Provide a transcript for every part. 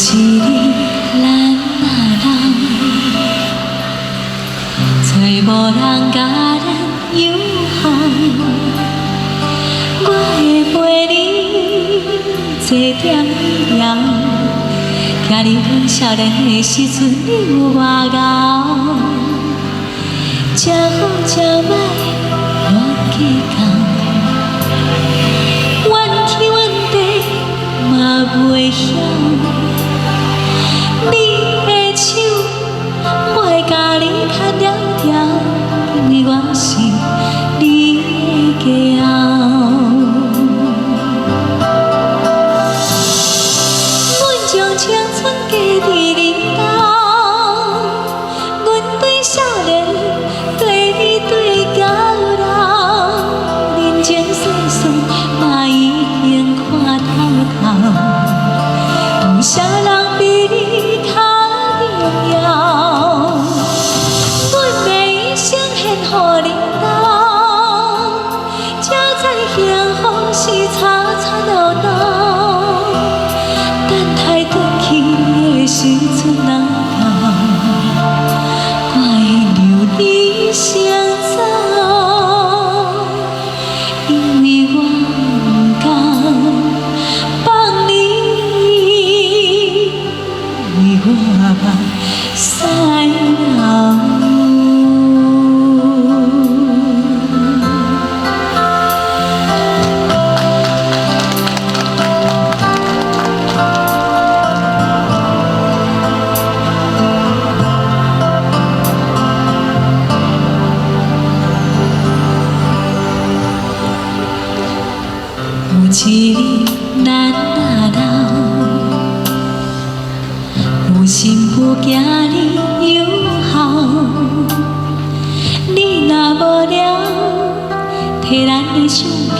一日咱若老，找无人甲咱友好，我会陪你坐点了，听你讲少年的时阵你有外敖，真好真歹无计较，怨天怨地嘛袂晓。 你的手，我会甲你牵条条，因为我是你的骄傲。阮将青春加伫你兜，阮对少年，对你对到老，人情世事嘛已经看透透，有啥人比你？ 时阵啊，我会留你先走，因为我不甘放你为我目屎流。 一日咱若老，有心不惊你友好。你若无聊，摕咱的相片，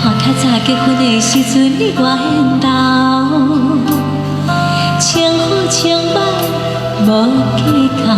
看较早结婚的时阵你外缘投，穿好穿歹无计较。